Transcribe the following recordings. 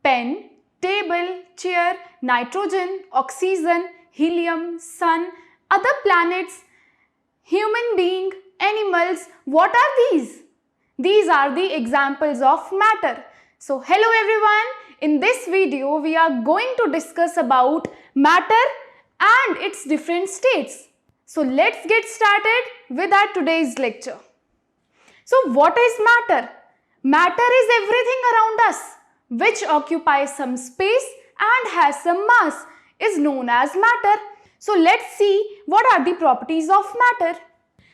pen, table, chair, nitrogen, oxygen, helium, sun, other planets, human being, animals. What are these? These are the examples of matter. So hello everyone, in this video we are going to discuss about matter and its different states. So let's get started with our today's lecture. So what is matter? Matter is everything around us which occupies some space and has some mass is known as matter. So let's see what are the properties of matter.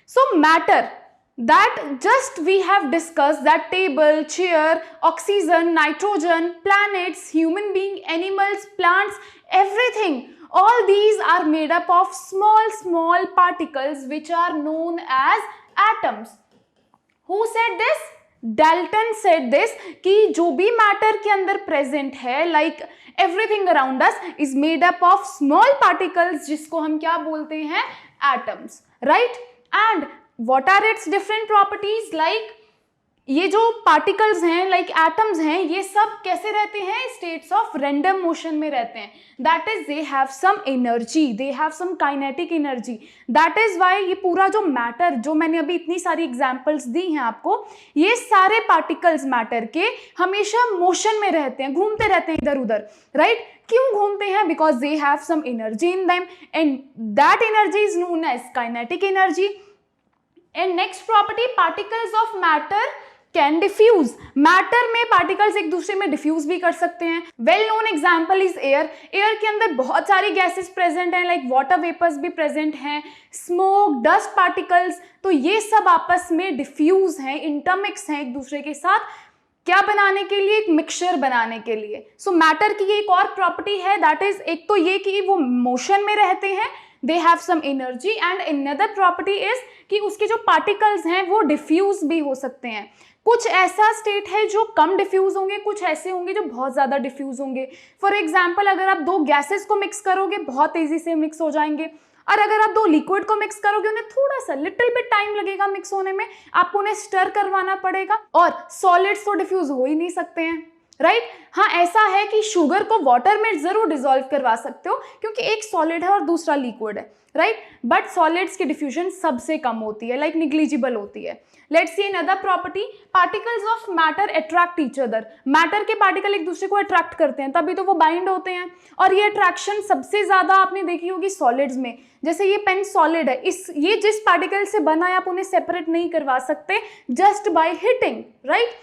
So matter, that just we have discussed, that table, chair, oxygen, nitrogen, planets, human being, animals, plants, everything. All these are made up of small particles which are known as atoms. Who said this? Dalton said this कि जो भी matter के अंदर present है, like everything around us is made up of small particles जिसको हम क्या बोलते हैं? Atoms, right? And what are its different properties? Like ये जो पार्टिकल्स हैं, लाइक एटम्स हैं, ये सब कैसे रहते हैं? स्टेट्स ऑफ रैंडम मोशन में रहते हैं. That is they have some energy, they have some kinetic energy. That is why ये पूरा जो मैटर, जो मैंने अभी इतनी सारी एग्जांपल्स दी हैं आपको, ये सारे पार्टिकल्स मैटर के हमेशा मोशन में रहते हैं, घूमते रहते हैं इधर उधर, राइट? क्यों घूमते हैं? Because they have some energy in them and that energy is known as kinetic energy. And next property, particles of matter can diffuse. Matter में पार्टिकल्स एक दूसरे में डिफ्यूज भी कर सकते हैं. Well known example is air. Air के अंदर बहुत सारी गैसेस प्रेजेंट हैं, लाइक वाटर वेपर्स भी प्रेजेंट हैं, स्मोक, डस्ट पार्टिकल्स. तो ये सब आपस में डिफ्यूज हैं, इंटरमिक्स हैं एक दूसरे के साथ. क्या बनाने के लिए? एक मिक्सचर बनाने के लिए. सो मैटर की एक और प्रॉपर्टी है, दैट इज, एक तो ये कि वो मोशन में रहते हैं, they have some energy, and another property is कि उसके जो पार्टिकल्स हैं वो डिफ्यूज भी हो सकते हैं. कुछ ऐसा स्टेट है जो कम डिफ्यूज होंगे, कुछ ऐसे होंगे जो बहुत ज़्यादा डिफ्यूज होंगे. फॉर एग्जाम्पल, अगर आप दो गैसेस को मिक्स करोगे बहुत तेज़ी से मिक्स हो जाएंगे, और अगर आप दो लिक्विड को मिक्स करोगे उन्हें थोड़ा सा लिटिल बिट टाइम लगेगा मिक्स होने में, आपको उन्हें स्टर करवाना पड़ेगा. और सॉलिड्स तो डिफ्यूज हो ही नहीं सकते हैं, राइट? हाँ, ऐसा है कि शुगर को वाटर में जरूर डिसॉल्व करवा सकते हो क्योंकि एक सॉलिड है और दूसरा लिक्विड है, राइट? बट सॉलिड्स की डिफ्यूजन सबसे कम होती है, लाइक निग्लिजिबल होती है. Let's see another property, particles of matter attract each other. Matter के पार्टिकल एक दूसरे को अट्रैक्ट करते हैं, तभी तो वो बाइंड होते हैं. और ये अट्रैक्शन सबसे ज्यादा आपने देखी होगी सॉलिड्स में. जैसे ये पेन सॉलिड है, ये जिस पार्टिकल से बना है आप उन्हें सेपरेट नहीं करवा सकते जस्ट बाय हिटिंग, राइट?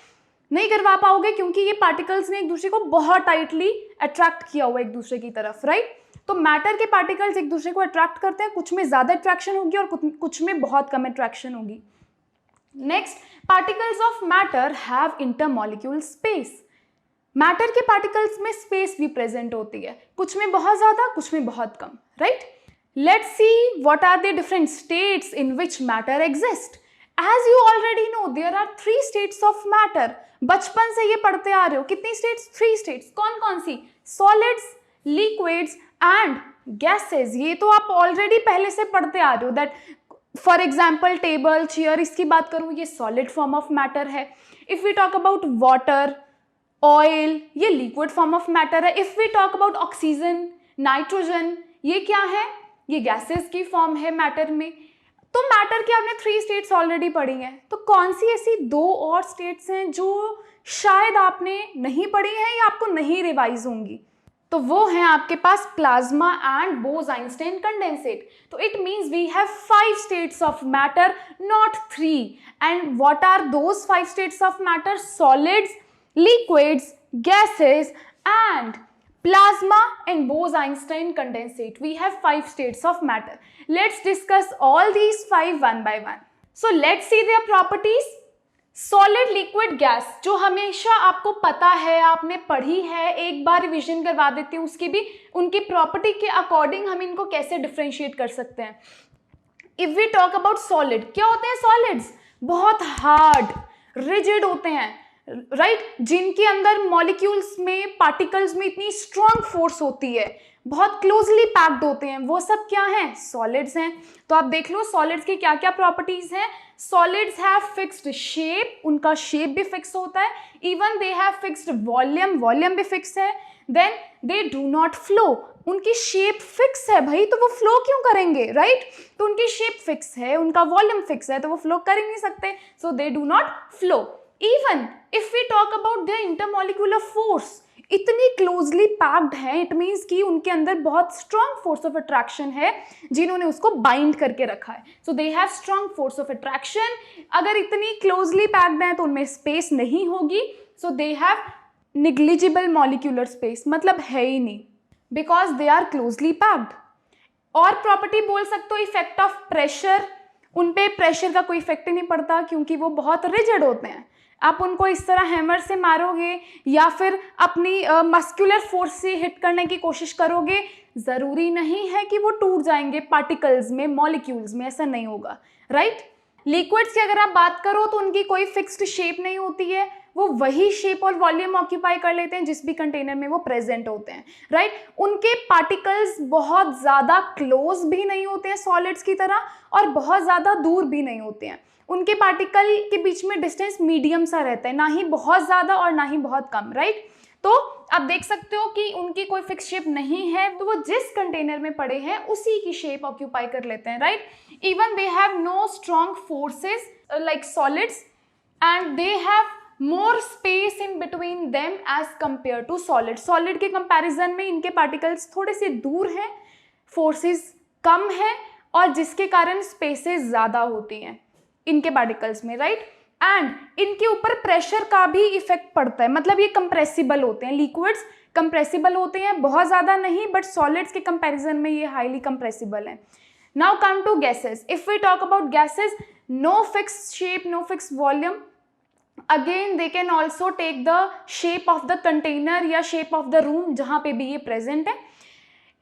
नहीं करवा पाओगे क्योंकि ये पार्टिकल्स ने एक दूसरे को बहुत टाइटली अट्रैक्ट किया हुआ एक दूसरे की तरफ, राइट? तो मैटर के पार्टिकल्स एक दूसरे को अट्रैक्ट करते हैं, कुछ में ज्यादा अट्रैक्शन होगी और कुछ में बहुत कम अट्रैक्शन होगी. Next, particles of matter have intermolecule space. Matter के पार्टिकल्स में स्पेस भी प्रेजेंट होती है, कुछ में बहुत ज्यादा, कुछ में बहुत कम, right? Let's see what are the different states in which matter exist. As you already know, there are 3 states of matter. बचपन से ये पढ़ते आ रहे हो. कितनी स्टेट्स? 3 स्टेट्स. कौन कौन सी? Solids, liquids and gases. ये तो आप ऑलरेडी पहले से पढ़ते आ रहे हो. That for example table, chair, इसकी बात करूँ, ये सॉलिड फॉर्म ऑफ मैटर है. If we talk about water, oil, ये लिक्विड फॉर्म ऑफ मैटर है. If we talk about oxygen, nitrogen, ये क्या है? ये गैसेस की फॉर्म है मैटर में. तो मैटर की आपने 3 स्टेट्स ऑलरेडी पढ़ी हैं. तो कौन सी ऐसी 2 और स्टेट्स हैं जो शायद आपने नहीं पढ़ी हैं या आपको नहीं रिवाइज होंगी? तो वो हैं आपके पास प्लाज्मा एंड बोस-आइंस्टाइन कंडेंसेट. तो it means we have 5 states of matter, not 3. And what are those 5 states of matter? Solids, liquids, gases and plasma and Bose-Einstein condensate. We have 5 states of matter. Let's discuss all these 5 one by one. So let's see their properties. Solid, liquid, gas, जो हमेशा आपको पता है, आपने पढ़ी है, एक बार revision करवा देती हूँ उसकी भी, उनकी प्रॉपर्टी के अकॉर्डिंग हम इनको कैसे डिफ्रेंशिएट कर सकते हैं. If we talk about solid, क्या होते हैं सॉलिड्स? बहुत हार्ड, रिजिड होते हैं, राइट? जिनके अंदर मॉलिक्यूल्स में, पार्टिकल्स में इतनी स्ट्रॉन्ग फोर्स होती है, बहुत क्लोजली पैक्ड होते हैं, वो सब क्या हैं? सॉलिड्स हैं. तो आप देख लो सॉलिड्स की क्या क्या प्रॉपर्टीज हैं. सॉलिड्स हैव फिक्स्ड शेप, उनका शेप भी फिक्स होता है, even they have fixed volume, volume भी फिक्स है, then they do not flow, उनकी शेप फिक्स है भाई, तो वो फ्लो क्यों करेंगे, राइट? तो उनकी शेप फिक्स है, उनका वॉल्यूम फिक्स है, तो वो फ्लो कर ही नहीं सकते, so they do not flow. Even if we talk about their intermolecular force, इतनी क्लोजली पैक्ड है, इट मीन्स कि उनके अंदर बहुत स्ट्रॉन्ग फोर्स ऑफ अट्रैक्शन है जिन्होंने उसको बाइंड करके रखा है, so they have strong force of attraction. अगर इतनी क्लोजली पैक्ड है तो उनमें स्पेस नहीं होगी, so they have negligible molecular space, मतलब है ही नहीं, because they are closely packed. और प्रॉपर्टी बोल सकते हो इफेक्ट ऑफ प्रेशर, उन पे प्रेशर का कोई इफेक्ट ही नहीं पड़ता क्योंकि वो बहुत रिजिड होते हैं। आप उनको इस तरह हैमर से मारोगे या फिर अपनी मस्कुलर फोर्स से हिट करने की कोशिश करोगे, ज़रूरी नहीं है कि वो टूट जाएंगे पार्टिकल्स में, मॉलिक्यूल्स में, ऐसा नहीं होगा, राइट? लिक्विड्स की अगर आप बात करो तो उनकी कोई फिक्स्ड शेप नहीं होती है, वो वही शेप और वॉल्यूम ऑक्यूपाई कर लेते हैं जिस भी कंटेनर में वो प्रेजेंट होते हैं, राइट? उनके पार्टिकल्स बहुत ज़्यादा क्लोज भी नहीं होते हैं सॉलिड्स की तरह और बहुत ज़्यादा दूर भी नहीं होते हैं, उनके पार्टिकल के बीच में डिस्टेंस मीडियम सा रहता है, ना ही बहुत ज़्यादा और ना ही बहुत कम, राइट? तो आप देख सकते हो कि उनकी कोई फिक्स शेप नहीं है, तो वो जिस कंटेनर में पड़े हैं उसी की शेप ऑक्यूपाई कर लेते हैं, right? Even they have no strong forces like solids and they have more space in between them as compare to solid. Solid के कंपैरिजन में इनके पार्टिकल्स थोड़े से दूर हैं, फोर्सेस कम है और जिसके कारण स्पेसेस ज़्यादा होती हैं इनके पार्टिकल्स में, राइट? एंड इनके ऊपर प्रेशर का भी इफेक्ट पड़ता है, मतलब ये कंप्रेसिबल होते हैं, लिक्विड्स कंप्रेसिबल होते हैं, बहुत ज़्यादा नहीं, बट सॉलिड्स के कंपैरिजन में ये हाईली कंप्रेसिबल है। Now come to gases. If we talk about gases, no fix shape, no fix volume, again they can also take the shape of the container या शेप ऑफ द रूम जहाँ पे भी ये present है।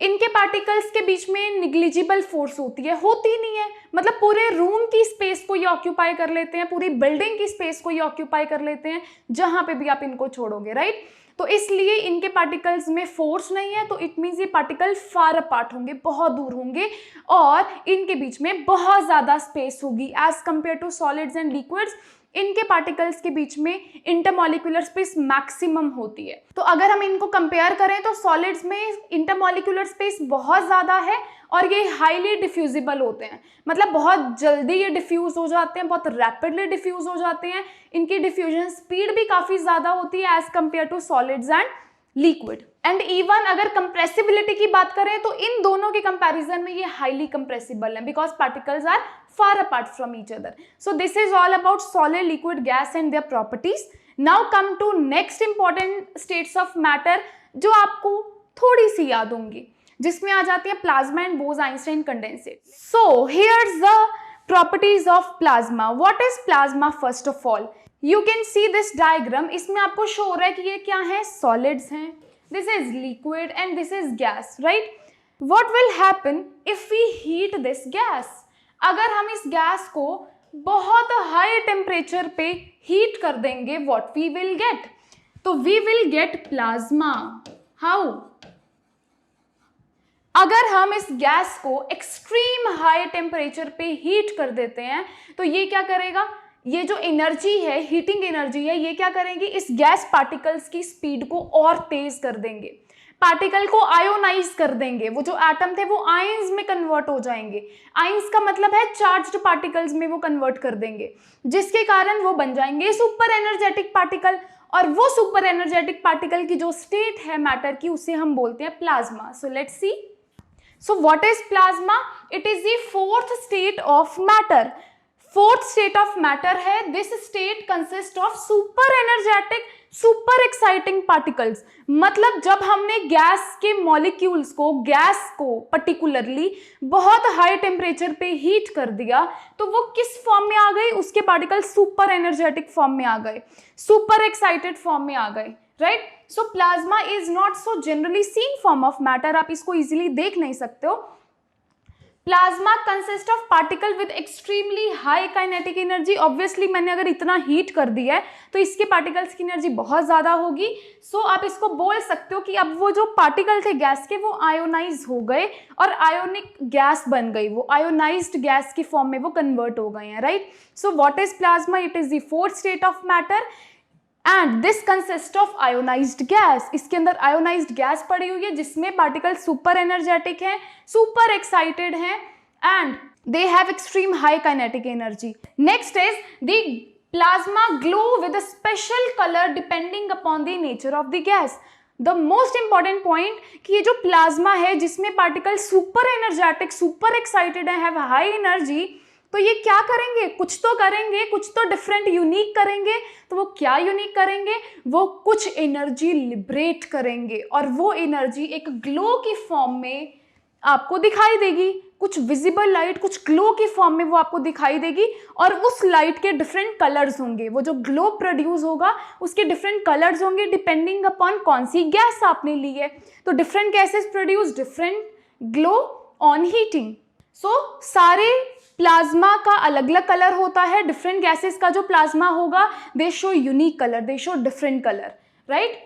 इनके particles के बीच में निग्लिजिबल फोर्स होती है, होती नहीं है, मतलब पूरे रूम की स्पेस को ये ऑक्यूपाई कर लेते हैं, पूरी बिल्डिंग की स्पेस को ये ऑक्यूपाई कर लेते हैं जहाँ पे भी आप इनको छोड़ोगे, राइट? तो इसलिए इनके पार्टिकल्स में फोर्स नहीं है, तो इट मीन्स ये पार्टिकल फार अपार्ट होंगे, बहुत दूर होंगे और इनके बीच में बहुत ज़्यादा स्पेस होगी as compare to solids and liquids. इनके पार्टिकल्स के बीच में इंटरमॉलिक्यूलर स्पेस मैक्सिमम होती है। तो अगर हम इनको कंपेयर करें तो सॉलिड्स में इंटरमॉलिक्यूलर स्पेस बहुत ज़्यादा है और ये हाईली डिफ्यूजिबल होते हैं, मतलब बहुत जल्दी ये डिफ्यूज हो जाते हैं, बहुत रैपिडली डिफ्यूज हो जाते हैं, इनकी डिफ्यूजन स्पीड भी काफ़ी ज़्यादा होती है as compare to solids and liquid. And even अगर कंप्रेसिबिलिटी की बात करें तो इन दोनों के कंपैरिजन में ये हाईली कंप्रेसिबल है because particles are far apart from each other. So this is all about solid, liquid, gas and their properties. Now come to next important states of matter जो आपको थोड़ी सी याद होंगी, जिसमें आ जाती है plasma and बोस-आइंस्टाइन condensate. So here's the properties of plasma. What is plasma first of all? You can see this diagram. इसमें आपको शो हो रहा है कि ये क्या है, solids हैं, this is liquid and this is gas, right? What will happen if we heat this gas? अगर हम इस गैस को बहुत हाई टेम्परेचर पे हीट कर देंगे, व्हाट वी विल गेट? तो we will get plasma. How? अगर हम इस गैस को एक्सट्रीम हाई टेम्परेचर पे हीट कर देते हैं तो ये क्या करेगा, ये जो एनर्जी है, हीटिंग एनर्जी है, ये क्या करेंगी, इस गैस पार्टिकल्स की स्पीड को और तेज कर देंगे, पार्टिकल को आयोनाइज कर देंगे, वो जो एटम थे वो आयंस में कन्वर्ट हो जाएंगे। आयंस का मतलब है चार्ज्ड पार्टिकल्स में वो कन्वर्ट कर देंगे, जिसके कारण वो बन जाएंगे सुपर एनर्जेटिक पार्टिकल, और वो सुपर एनर्जेटिक पार्टिकल की जो स्टेट है मैटर की उसे हम बोलते हैं plasma. So let's see, so what is plasma? It is the fourth state of matter. Fourth state of matter है, this state consist of super energetic super exciting particles. मतलब जब हमने गैस के मॉलिक्यूल्स को, गैस को particularly बहुत high temperature पे heat कर दिया तो वो किस फॉर्म में आ गई, उसके पार्टिकल सुपर एनर्जेटिक फॉर्म में आ गए, सुपर एक्साइटेड फॉर्म में आ गए, right? So plasma is not so generally seen form of matter, आप इसको इजीली देख नहीं सकते हो। Plasma consist of particle with extremely high kinetic energy. Obviously मैंने अगर इतना हीट कर दिया है तो इसके पार्टिकल्स की एनर्जी बहुत ज़्यादा होगी। सो आप इसको बोल सकते हो कि अब वो जो पार्टिकल थे गैस के वो आयोनाइज हो गए और आयोनिक गैस बन गई, वो आयोनाइज्ड गैस की फॉर्म में वो कन्वर्ट हो गए हैं, right. So what is plasma? It is the fourth state of matter and this consist of ionised gas. इसके अंदर आयोनाइज्ड गैस पड़ी हुई है जिसमें पार्टिकल सुपर एनर्जेटिक हैं, सुपर एक्साइटेड हैं and they have extreme high kinetic energy. Next is the plasma glow with a special colour depending upon the nature of the gas. The most important point कि ये जो plasma है जिसमें particle super energetic, super excited है, have high energy, तो ये क्या करेंगे? कुछ तो करेंगे, कुछ तो डिफरेंट यूनिक करेंगे। तो वो क्या यूनिक करेंगे? वो कुछ एनर्जी लिबरेट करेंगे और वो एनर्जी एक ग्लो की फॉर्म में आपको दिखाई देगी। कुछ विजिबल लाइट, कुछ ग्लो की फॉर्म में वो आपको दिखाई देगी और उस लाइट के डिफरेंट कलर्स होंगे। वो जो ग्लो प्रोड्यूस होगा उसके डिफरेंट कलर्स होंगे डिपेंडिंग अपॉन कौन सी गैस आपने ली है। तो different gases produce different glow on heating. So सारे प्लाज्मा का अलग अलग कलर होता है। डिफरेंट गैसेस का जो प्लाज्मा होगा they show unique colour, they show different colour, right.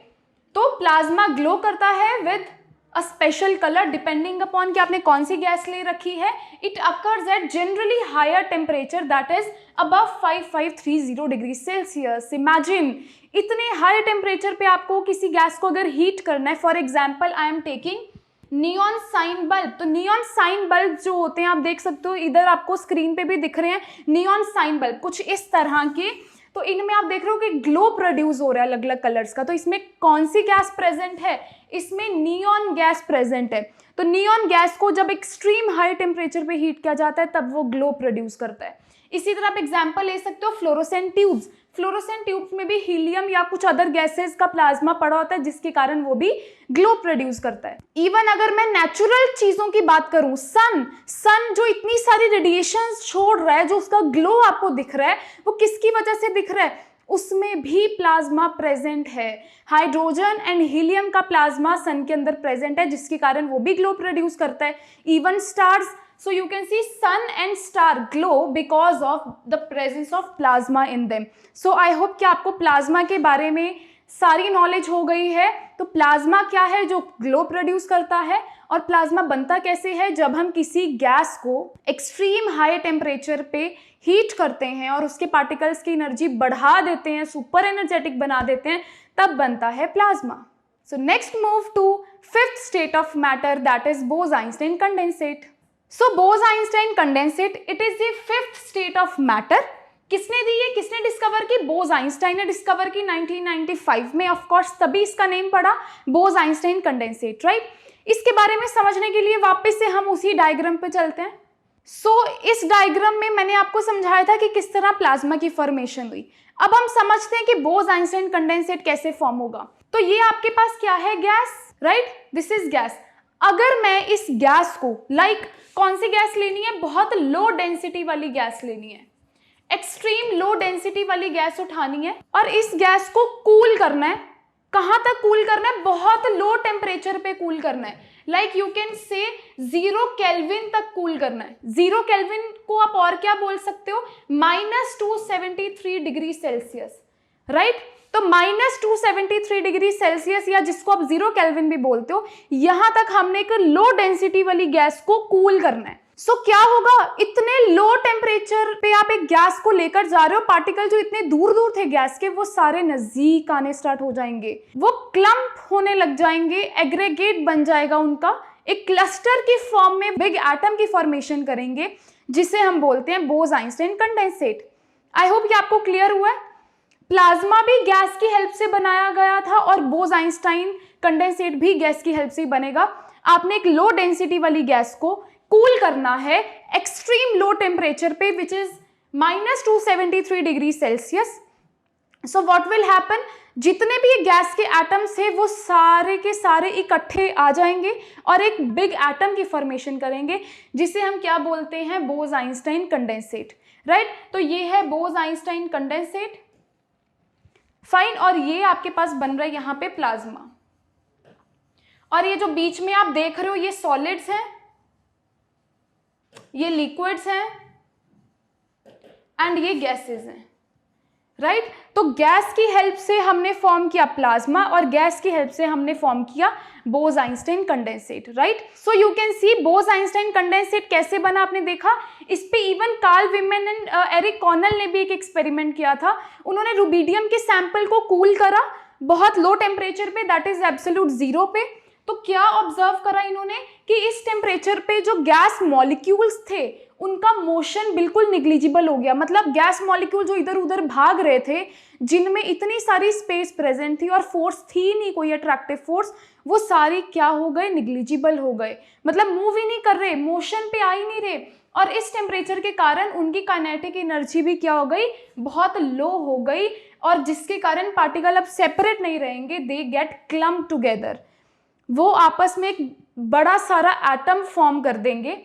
तो प्लाज्मा ग्लो करता है with a special colour depending upon कि आपने कौन सी गैस ले रखी है। It occurs at generally higher temperature that is above 5530 degree Celsius. Imagine इतने हाई टेम्परेचर पे आपको किसी गैस को अगर हीट करना है। For example I am taking neon sign bulb. तो नियॉन साइन बल्ब जो होते हैं आप देख सकते हो, इधर आपको स्क्रीन पे भी दिख रहे हैं नियॉन साइन बल्ब कुछ इस तरह के। तो इनमें आप देख रहे हो कि ग्लो प्रोड्यूस हो रहा है अलग अलग कलर्स का। तो इसमें कौन सी गैस प्रेजेंट है? इसमें नियॉन गैस प्रेजेंट है। तो नियॉन गैस को जब एक्सट्रीम हाई टेम्परेचर पे हीट किया जाता है तब वो ग्लो प्रोड्यूस करता है। इसी तरह आप एग्जाम्पल ले सकते हो फ्लोरोसेंट ट्यूब्स। फ्लोरोसेंट ट्यूब्स में भी हीलियम या कुछ अदर गैसेस का प्लाज्मा पड़ा होता है जिसके कारण वो भी ग्लो प्रोड्यूस करता है। इवन अगर मैं नेचुरल चीजों की बात करूं, सन जो इतनी सारी रेडिएशन छोड़ रहा है, जो उसका ग्लो आपको दिख रहा है, वो किसकी वजह से दिख रहा है? उसमें भी प्लाज्मा प्रेजेंट है। हाइड्रोजन एंड हीलियम का प्लाज्मा सन के अंदर प्रेजेंट है जिसके कारण वो भी ग्लो प्रोड्यूस करता है। Even stars, so you can see sun and star glow because of the presence of plasma in them. So I hope कि आपको प्लाज्मा के बारे में सारी नॉलेज हो गई है। तो प्लाज्मा क्या है? जो ग्लो प्रोड्यूस करता है। और प्लाज्मा बनता कैसे है? जब हम किसी गैस को एक्सट्रीम हाई टेम्परेचर पे हीट करते हैं और उसके पार्टिकल्स की एनर्जी बढ़ा देते हैं, सुपर एनर्जेटिक बना देते हैं, तब बनता है plasma. So next move to fifth state of matter that is Bose-Einstein condensate. So Bose-Einstein condensate it is the fifth state of matter. किसने दी है? किसने डिस्कवर की? बोस-आइंस्टाइन ने डिस्कवर की 1995 में। ऑफ कोर्स तभी इसका नेम पड़ा बोस-आइंस्टाइन कंडेंसेट, राइट। इसके बारे में समझने के लिए वापस से हम उसी डायग्राम पे चलते हैं। इस डायग्राम में मैंने आपको समझाया था कि किस तरह प्लाज्मा की फॉर्मेशन हुई। अब हम समझते हैं कि बोस-आइंस्टाइन कंडेंसेट कैसे फॉर्म होगा। तो ये आपके पास क्या है? Gas, right. This is gas. अगर मैं इस गैस को कौन सी गैस लेनी है? बहुत लो डेंसिटी वाली गैस लेनी है, एक्सट्रीम लो डेंसिटी वाली गैस उठानी है और इस गैस को कूल करना है। कहां तक कूल करना है? बहुत लो टेम्परेचर पे कूल करना है। यू कैन से 0 केल्विन तक कूल करना है। 0 केल्विन को आप और क्या बोल सकते हो? -273 डिग्री सेल्सियस, राइट। तो -273 डिग्री सेल्सियस या जिसको आप 0 केल्विन भी बोलते हो, यहां तक हमने एक लो डेंसिटी वाली गैस को कूल करना है। क्या होगा? इतने लो टेम्परेचर पे आप एक गैस को लेकर जा रहे हो, पार्टिकल जो इतने दूर दूर थे गैस के वो सारे नजदीक आने स्टार्ट हो जाएंगे, वो क्लम्प होने लग जाएंगे, एग्रीगेट बन जाएगा उनका, एक क्लस्टर की फॉर्म में बिग एटम की फॉर्मेशन करेंगे जिसे हम बोलते हैं बोस-आइंस्टाइन कंडेंसेट। आई होप ये आपको क्लियर हुआ है। प्लाज्मा भी गैस की हेल्प से बनाया गया था और बोस-आइंस्टाइन कंडेंसेट भी गैस की हेल्प से ही बनेगा। आपने एक लो डेंसिटी वाली गैस को कूल करना है एक्सट्रीम लो टेम्परेचर पे which is -273 degree Celsius. So what will happen? जितने भी ये गैस के एटम्स है वो सारे के सारे इकट्ठे आ जाएंगे और एक बिग एटम की फॉर्मेशन करेंगे जिसे हम क्या बोलते हैं? बोस-आइंस्टाइन कंडेंसेट, राइट। तो ये है बोस-आइंस्टाइन कंडेंसेट, फाइन। और ये आपके पास बन रहा है यहाँ पे प्लाज्मा। और ये जो बीच में आप देख रहे हो ये सॉलिड्स हैं ये लिक्विड्स हैं एंड ये गैसेस हैं, राइट। तो गैस की हेल्प से हमने फॉर्म किया प्लाज्मा और गैस की हेल्प से हमने फॉर्म किया Bose-Einstein condensate, right. So you can see Bose-Einstein condensate कैसे बना, आपने देखा। इस पे even Carl Wieman and Eric Cornell ने भी एक एक्सपेरिमेंट किया था। उन्होंने रुबिडियम के सैंपल को कूल करा बहुत लो टेम्परेचर पे, दैट इज एब्सोल्यूट जीरो पे। तो क्या ऑब्जर्व करा इन्होंने कि इस टेम्परेचर पे जो गैस मॉलिक्यूल्स थे उनका मोशन बिल्कुल निग्लिजिबल हो गया। मतलब गैस मॉलिक्यूल जो इधर उधर भाग रहे थे, जिनमें इतनी सारी स्पेस प्रेजेंट थी और फोर्स थी नहीं कोई अट्रैक्टिव फोर्स, वो सारी क्या हो गए, निग्लिजिबल हो गए। मतलब मूव ही नहीं कर रहे, मोशन पे आ ही नहीं रहे। और इस टेम्परेचर के कारण उनकी काइनेटिक एनर्जी भी क्या हो गई, बहुत लो हो गई, और जिसके कारण पार्टिकल अब सेपरेट नहीं रहेंगे, दे गेट क्लम्प टुगेदर। वो आपस में एक बड़ा सारा एटम फॉर्म कर देंगे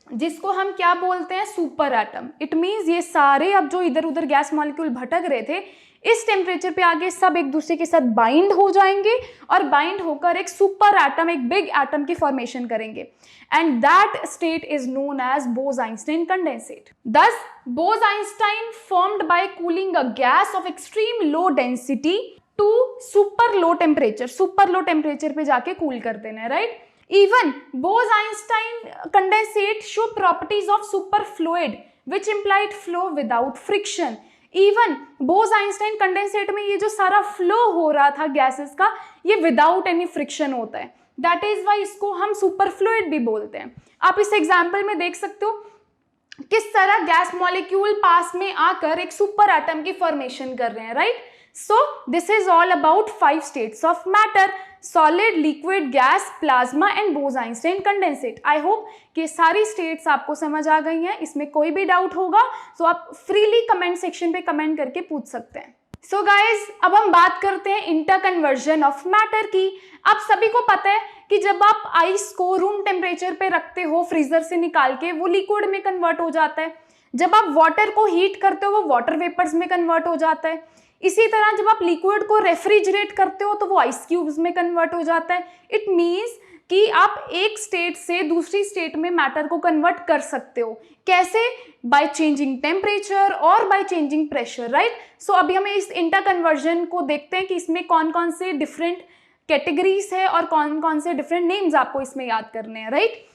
जिसको हम क्या बोलते हैं, सुपर एटम। इट मीन्स ये सारे अब जो इधर उधर गैस मॉलिक्यूल भटक रहे थे, इस टेम्परेचर पे आगे सब एक दूसरे के साथ बाइंड हो जाएंगे और बाइंड होकर एक सुपर एटम, एक बिग एटम की फॉर्मेशन करेंगे, and that state is known as Bose-Einstein condensate. Thus Bose-Einstein formed by cooling a gas of extreme low density to super low temperature। super low temperature पे जाके cool कर देना है, right. Even Bose-Einstein condensate show properties of superfluid which implied flow without friction। Even Bose-Einstein condensate में ये जो सारा flow हो रहा था गैसेस का, ये विदाउट एनी फ्रिक्शन होता है। दैट इज वाई इसको हम सुपरफ्लूइड भी बोलते हैं। आप इस एग्जाम्पल में देख सकते हो किस तरह गैस मॉलिक्यूल पास में आकर एक सुपर एटम की फॉर्मेशन कर रहे हैं, right. So this is all about 5 states of matter, solid, liquid, gas, plasma and बोस-आइंस्टाइन condensate. I hope कि सारी स्टेट्स आपको समझ आ गई हैं। इसमें कोई भी डाउट होगा तो आप फ्रीली कमेंट सेक्शन पे कमेंट करके पूछ सकते हैं। सो गाइज, अब हम बात करते हैं इंटरकन्वर्जन ऑफ मैटर की। आप सभी को पता है कि जब आप आइस को रूम टेम्परेचर पे रखते हो फ्रीजर से निकाल के, वो लिक्विड में कन्वर्ट हो जाता है। जब आप वाटर को हीट करते हो वो वाटर वेपर्स में कन्वर्ट हो जाता है। इसी तरह जब आप लिक्विड को रेफ्रिजरेट करते हो तो वो आइस क्यूब्स में कन्वर्ट हो जाता है। इट मीन्स कि आप एक स्टेट से दूसरी स्टेट में मैटर को कन्वर्ट कर सकते हो। कैसे? बाय चेंजिंग टेम्परेचर और बाय चेंजिंग प्रेशर, राइट। सो अभी हमें इस इंटरकन्वर्जन को देखते हैं कि इसमें कौन कौन से डिफरेंट कैटेगरीज है और कौन कौन से डिफरेंट नेम्स आपको इसमें याद करने हैं, राइट।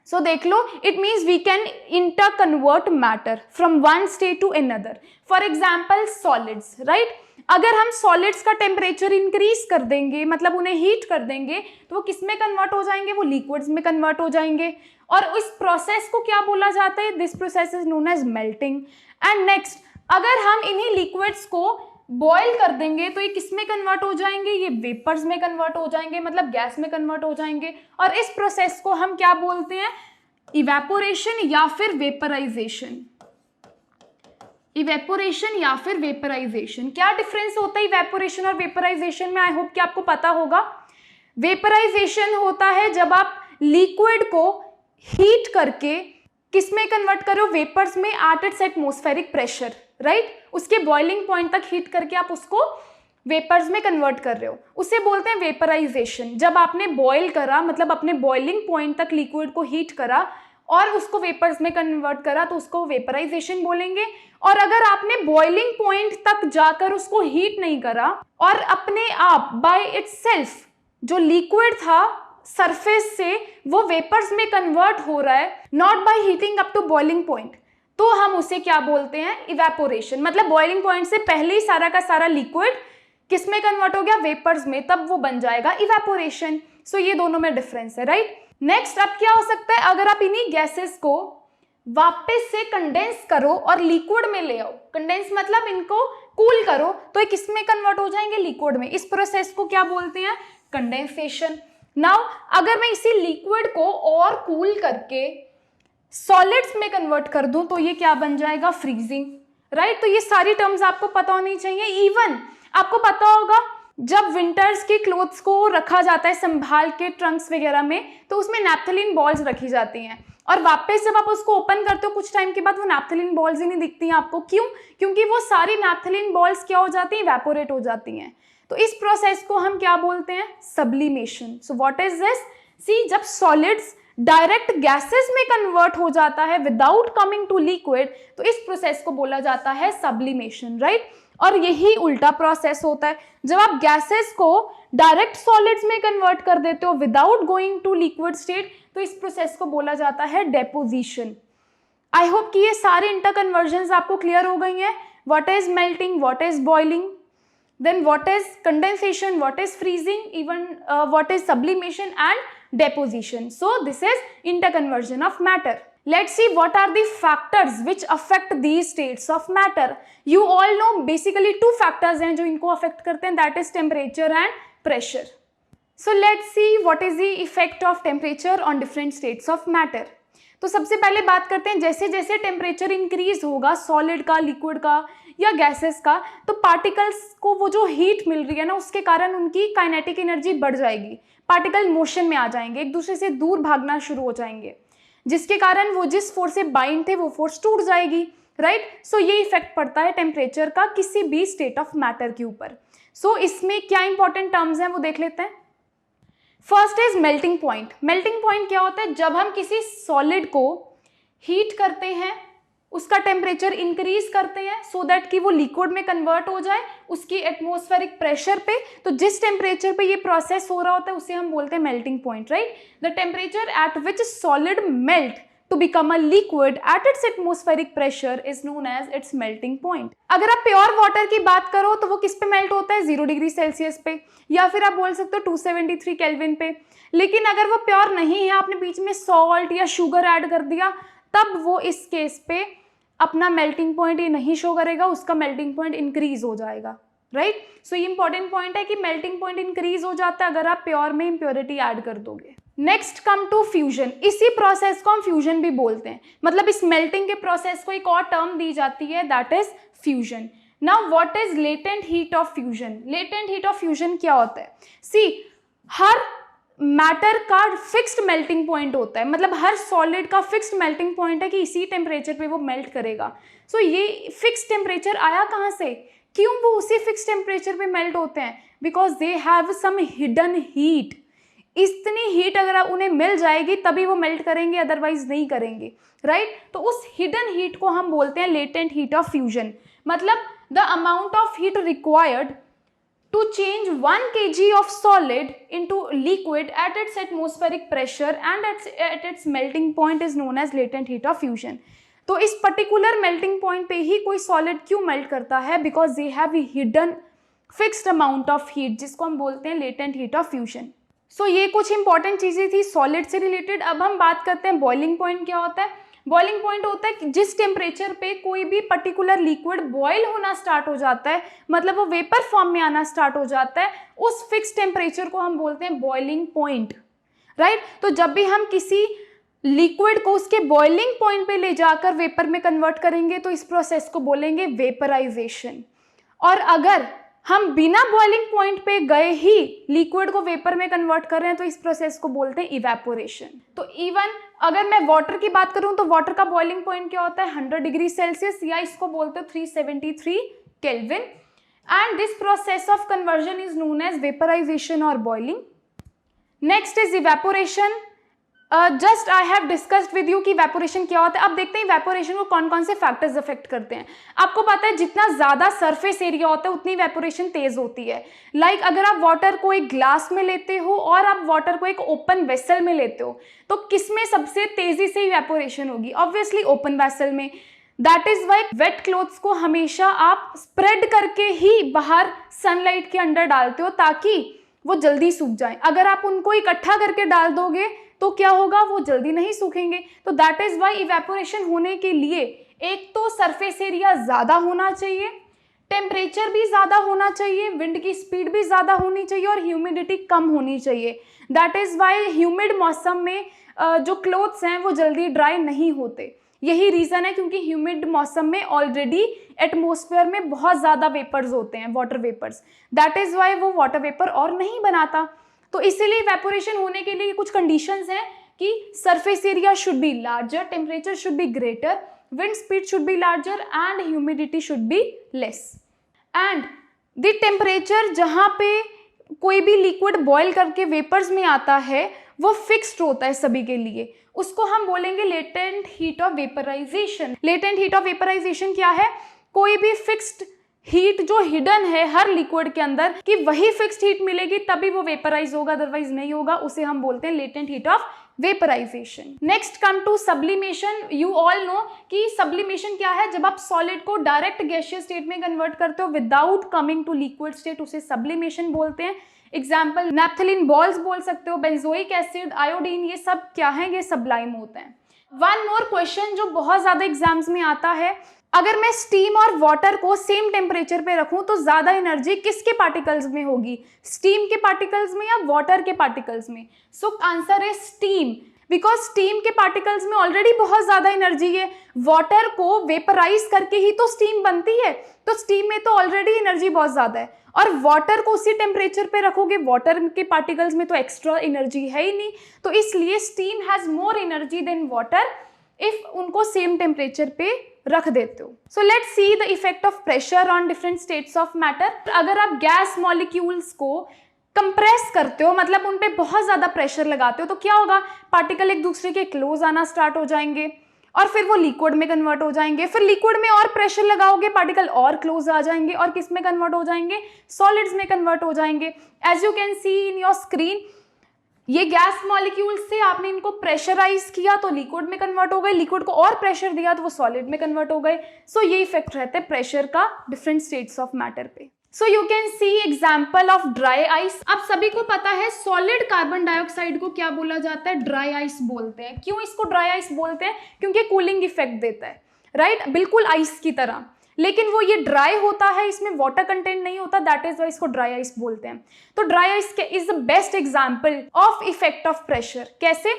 सो देख लो, it means we can interconvert matter from one state to another. For example solids, right. अगर हम सॉलिड्स का टेम्परेचर इंक्रीज कर देंगे, मतलब उन्हें हीट कर देंगे, तो वो किस में कन्वर्ट हो जाएंगे, वो लिक्विड्स में कन्वर्ट हो जाएंगे। और इस प्रोसेस को क्या बोला जाता है, this process is known as melting. And next, अगर हम इन्हीं लिक्विड्स को बॉयल कर देंगे तो ये किस में कन्वर्ट हो जाएंगे, ये वेपर्स में कन्वर्ट हो जाएंगे, मतलब गैस में कन्वर्ट हो जाएंगे। और इस प्रोसेस को हम क्या बोलते हैं, इवेपोरेशन या फिर वेपराइजेशन। इवेपोरेशन या फिर वेपराइजेशन। क्या डिफरेंस होता है इवेपोरेशन और वेपराइजेशन में, आई होप कि आपको पता होगा। वेपराइजेशन होता है जब आप लिक्विड को हीट करके किस में कन्वर्ट करो, वेपर्स में at its atmospheric pressure, right. उसके बॉइलिंग पॉइंट तक हीट करके आप उसको वेपर्स में कन्वर्ट कर रहे हो, उसे बोलते हैं वेपराइजेशन। जब आपने बॉयल करा, मतलब अपने बॉइलिंग पॉइंट तक लिक्विड को हीट करा और उसको वेपर्स में कन्वर्ट करा, तो उसको वेपराइजेशन बोलेंगे। और अगर आपने बॉइलिंग पॉइंट तक जाकर उसको हीट नहीं करा और अपने आप बाय इटसेल्फ जो लिक्विड था सरफेस से वो वेपर्स में कन्वर्ट हो रहा है, not by heating up to boiling point, तो हम उसे क्या बोलते हैं, इवेपोरेशन। मतलब बॉइलिंग पॉइंट से पहले ही सारा का सारा लिक्विड किस में कन्वर्ट हो गया, वेपर्स में, तब वो बन जाएगा इवेपोरेशन। सो ये दोनों में डिफरेंस है, राइट। नेक्स्ट, अब क्या हो सकता है, अगर आप इन्हीं गैसेस को वापस से कंडेंस करो और लिक्विड में ले आओ, कंडेंस मतलब इनको कूल करो, तो ये किस में कन्वर्ट हो जाएंगे, लिक्विड में। इस प्रोसेस को क्या बोलते हैं, कंडेंसेशन। नाउ अगर मैं इसी लिक्विड को और कूल करके सॉलिड्स में कन्वर्ट कर दूं तो ये क्या बन जाएगा, फ्रीजिंग, राइट। तो ये सारी टर्म्स आपको पता होनी चाहिए। इवन आपको पता होगा जब विंटर्स के क्लोथ्स को रखा जाता है संभाल के ट्रंक्स वगैरह में, तो उसमें नैप्थलीन बॉल्स रखी जाती हैं, और वापस जब आप उसको ओपन करते हो कुछ टाइम के बाद वो नैप्थलीन बॉल्स ही नहीं दिखती हैं आपको। क्यों? क्योंकि वो सारी नैप्थलीन बॉल्स क्या हो जाती हैं, इवेपोरेट हो जाती हैं। तो इस प्रोसेस को हम क्या बोलते हैं, sublimation. So what is this, see जब सॉलिड्स डायरेक्ट गैसेस में कन्वर्ट हो जाता है विदाउट कमिंग टू लिक्विड, तो इस प्रोसेस को बोला जाता है सब्लिमेशन, राइट। और यही उल्टा प्रोसेस होता है, जब आप गैसेस को डायरेक्ट सॉलिड्स में कन्वर्ट कर देते हो without going to liquid state, तो इस प्रोसेस को बोला जाता है डेपोजिशन। आई होप कि ये सारे इंटर कन्वर्जन आपको क्लियर हो गई हैं। What is melting, what is boiling, then what is condensation, what is freezing, even what is sublimation and deposition. So this is interconversion of matter. Let's see what are the factors which affect these states of matter. You all know basically two factors हैं जो इनको affect करते हैं, that is temperature and pressure. So let's see what is the effect of temperature on different states of matter. तो सबसे पहले बात करते हैं, जैसे जैसे टेम्परेचर इंक्रीज होगा सॉलिड का, लिक्विड का या गैसेस का, तो पार्टिकल्स को वो जो हीट मिल रही है ना, उसके कारण उनकी काइनेटिक एनर्जी बढ़ जाएगी, पार्टिकल मोशन में आ जाएंगे, एक दूसरे से दूर भागना शुरू हो जाएंगे, जिसके कारण वो जिस फोर्स से बाइंड थे वो फोर्स टूट जाएगी, राइट। सो ये इफेक्ट पड़ता है टेम्परेचर का किसी भी स्टेट ऑफ मैटर के ऊपर। सो इसमें क्या इंपॉर्टेंट टर्म्स हैं वो देख लेते हैं। First is melting point. Melting point क्या होता है, जब हम किसी सॉलिड को हीट करते हैं, उसका टेम्परेचर इंक्रीज करते हैं सो दैट कि वो लिक्विड में कन्वर्ट हो जाए उसकी एटमॉस्फेरिक प्रेशर पे, तो जिस टेम्परेचर पे ये प्रोसेस हो रहा होता है उसे हम बोलते हैं melting point, right. The temperature at which solid melt to become a liquid at its atmospheric pressure is known as its melting point. अगर आप प्योर वाटर की बात करो तो वो किस पे मेल्ट होता है, 0 डिग्री सेल्सियस पे, या फिर आप बोल सकते हो 273 केल्विन पे। लेकिन अगर वो प्योर नहीं है, आपने बीच में सॉल्ट या शुगर ऐड कर दिया, तब वो इस केस पे अपना मेल्टिंग पॉइंट ये नहीं शो करेगा, उसका मेल्टिंग पॉइंट इंक्रीज हो जाएगा, राइट। सो ये इंपॉर्टेंट पॉइंट है कि मेल्टिंग पॉइंट इंक्रीज हो जाता है अगर आप प्योर में इम्प्योरिटी ऐड कर दोगे। Next come to fusion. इसी प्रोसेस को हम फ्यूजन भी बोलते हैं, मतलब इस मेल्टिंग के प्रोसेस को एक और टर्म दी जाती है, that is fusion. Now what is latent heat of fusion. Latent heat of fusion क्या होता है, सी हर मैटर का फिक्स्ड मेल्टिंग पॉइंट होता है, मतलब हर सॉलिड का फिक्स्ड मेल्टिंग पॉइंट है कि इसी टेम्परेचर पे वो मेल्ट करेगा। सो ये फिक्स्ड टेम्परेचर आया कहाँ से, क्यों वो उसी फिक्स्ड टेम्परेचर पे मेल्ट होते हैं, because they have some hidden heat. इतनी हीट अगर उन्हें मिल जाएगी तभी वो मेल्ट करेंगे, अदरवाइज नहीं करेंगे, राइट। तो उस हिडन हीट को हम बोलते हैं लेटेंट हीट ऑफ फ्यूजन। मतलब the amount of heat required to change 1 kg of solid into liquid at its atmospheric pressure and at its melting point is known as latent heat of fusion. तो इस particular melting point पे ही कोई solid क्यों melt करता है, because they have hidden fixed amount of heat, जिसको हम बोलते हैं लेटेंट हीट ऑफ फ्यूजन। सो ये कुछ इंपॉर्टेंट चीजें थी सॉलिड से रिलेटेड। अब हम बात करते हैं बॉइलिंग पॉइंट क्या होता है। बॉइलिंग पॉइंट होता है कि जिस टेम्परेचर पे कोई भी पर्टिकुलर लिक्विड बॉयल होना स्टार्ट हो जाता है, मतलब वो वेपर फॉर्म में आना स्टार्ट हो जाता है, उस फिक्स टेम्परेचर को हम बोलते हैं बॉइलिंग पॉइंट, राइट। तो जब भी हम किसी लिक्विड को उसके बॉइलिंग पॉइंट पे ले जाकर वेपर में कन्वर्ट करेंगे तो इस प्रोसेस को बोलेंगे वेपराइजेशन। और अगर हम बिना बॉइलिंग पॉइंट पे गए ही लिक्विड को वेपर में कन्वर्ट कर रहे हैं तो इस प्रोसेस को बोलते हैं इवेपोरेशन। तो इवन अगर मैं वाटर की बात करूं तो वाटर का बॉइलिंग पॉइंट क्या होता है, 100 डिग्री सेल्सियस, या इसको बोलते हैं 373 kelvin. And this process of conversion is known as vaporisation और boiling. Next is evaporation. Just I have discussed with you कि इवेपोरेशन क्या होता है। अब देखते हैं इवेपोरेशन को कौन कौन से फैक्टर्स अफेक्ट करते हैं। आपको पता है जितना ज़्यादा सरफेस एरिया होता है उतनी इवेपोरेशन तेज होती है। लाइक अगर आप वाटर को एक ग्लास में लेते हो और आप वाटर को एक ओपन वेसल में लेते हो तो किस में सबसे तेजी से इवेपोरेशन होगी, ऑब्वियसली ओपन वेसल में। That is why wet clothes को हमेशा आप स्प्रेड करके ही बाहर सनलाइट के अंडर डालते हो ताकि वो जल्दी सूख जाए। अगर आप उनको इकट्ठा करके डाल दोगे तो क्या होगा, वो जल्दी नहीं सूखेंगे। तो दैट इज वाई इवेपोरेशन होने के लिए एक तो सरफेस एरिया ज़्यादा होना चाहिए, टेम्परेचर भी ज़्यादा होना चाहिए, विंड की स्पीड भी ज़्यादा होनी चाहिए और ह्यूमिडिटी कम होनी चाहिए। दैट इज वाई ह्यूमिड मौसम में जो क्लोथ्स हैं वो जल्दी ड्राई नहीं होते। यही रीज़न है क्योंकि ह्यूमिड मौसम में ऑलरेडी एटमॉस्फेयर में बहुत ज़्यादा वेपर्स होते हैं, water vapours. That is why वो वाटर वेपर और नहीं बनाता। तो इसीलिए इवेपोरेशन होने के लिए कुछ कंडीशंस हैं कि surface area should be larger, temperature should be greater, wind speed should be larger and humidity should be less. And the temperature जहाँ पे कोई भी लिक्विड बॉयल करके वेपर्स में आता है वो फिक्स्ड होता है सभी के लिए, उसको हम बोलेंगे latent heat of vaporisation. Latent heat of vaporisation क्या है? कोई भी फिक्स्ड हीट जो हिडन है हर लिक्विड के अंदर, कि वही फिक्स्ड हीट मिलेगी तभी वो वेपराइज होगा, अदरवाइज नहीं होगा, उसे हम बोलते हैं latent heat of vaporisation. Next come to sublimation. You all know कि सब्लिमेशन क्या है? जब आप सॉलिड को डायरेक्ट गैसियस स्टेट में कन्वर्ट करते हो without coming to liquid state, उसे सब्लिमेशन बोलते हैं। एग्जाम्पल नैप्थलीन बॉल्स बोल सकते हो, बेंजोइक एसिड, आयोडीन, ये सब क्या है? ये सब्लाइम होते हैं। वन मोर क्वेश्चन जो बहुत ज्यादा एग्जाम्स में आता है, अगर मैं स्टीम और वाटर को सेम टेम्परेचर पे रखूं तो ज्यादा एनर्जी किसके पार्टिकल्स में होगी? स्टीम के पार्टिकल्स में या वाटर के पार्टिकल्स में? सो आंसर है स्टीम, बिकॉज स्टीम के पार्टिकल्स में ऑलरेडी बहुत ज्यादा एनर्जी है। वाटर को वेपराइज करके ही तो स्टीम बनती है, तो स्टीम में तो ऑलरेडी एनर्जी बहुत ज्यादा है, और वाटर को उसी टेम्परेचर पे रखोगे, वाटर के पार्टिकल्स में तो एक्स्ट्रा एनर्जी है ही नहीं, तो इसलिए steam has more energy than water if उनको सेम टेम्परेचर पे रख देते हो। So let's see the effect of pressure on different states of matter. अगर आप गैस मॉलिक्यूल्स को कंप्रेस करते हो, मतलब उन पे बहुत ज्यादा प्रेशर लगाते हो, तो क्या होगा? पार्टिकल एक दूसरे के क्लोज आना स्टार्ट हो जाएंगे और फिर वो लिक्विड में कन्वर्ट हो जाएंगे। फिर लिक्विड में और प्रेशर लगाओगे, पार्टिकल और क्लोज आ जाएंगे और किस में कन्वर्ट हो जाएंगे? सॉलिड्स में कन्वर्ट हो जाएंगे। As you can see in your screen, ये गैस मॉलिक्यूल्स से आपने इनको प्रेशराइज किया तो लिक्विड में कन्वर्ट हो गए, लिक्विड को और प्रेशर दिया तो वो सॉलिड में कन्वर्ट हो गए। सो ये इफेक्ट रहता है प्रेशर का डिफरेंट स्टेट्स ऑफ मैटर पे। सो you can C example of dry ice. आप सभी को पता है सॉलिड कार्बन डाइऑक्साइड को क्या बोला जाता है? ड्राई आइस बोलते हैं। क्यों इसको ड्राई आइस बोलते हैं? क्योंकि कूलिंग इफेक्ट देता है, राइट? बिल्कुल आइस की तरह, लेकिन वो ये ड्राई होता है, इसमें वाटर कंटेंट नहीं होता, दैट इज वाई इसको ड्राई आइस बोलते हैं। तो dry ice is the best example of effect of pressure. कैसे?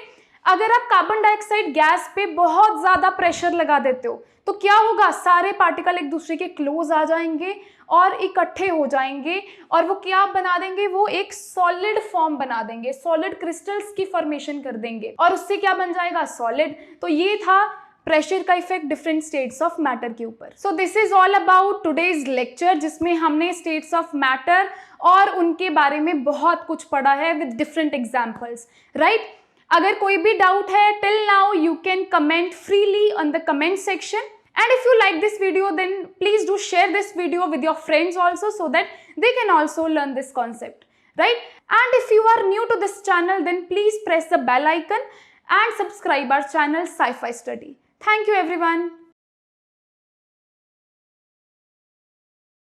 अगर आप कार्बन डाइऑक्साइड गैस पे बहुत ज्यादा प्रेशर लगा देते हो तो क्या होगा? सारे पार्टिकल एक दूसरे के क्लोज आ जाएंगे और इकट्ठे हो जाएंगे, और वो क्या बना देंगे? वो एक सॉलिड फॉर्म बना देंगे, सॉलिड क्रिस्टल्स की फॉर्मेशन कर देंगे, और उससे क्या बन जाएगा? सॉलिड। तो ये था प्रेशर का effect different states of matter के ऊपर। सो this is all about today's lecture, जिसमें हमने स्टेट्स ऑफ मैटर और उनके बारे में बहुत कुछ पढ़ा है विद डिफरेंट एग्जाम्पल्स, राइट? अगर कोई भी डाउट है till now, you can comment freely on the comment section, and if you like this video then please do share this video with your friends also, so that they can also learn this concept, right? And if you are new to this channel then please press the bell icon and subscribe our channel Sci-Fi Study. Thank you everyone.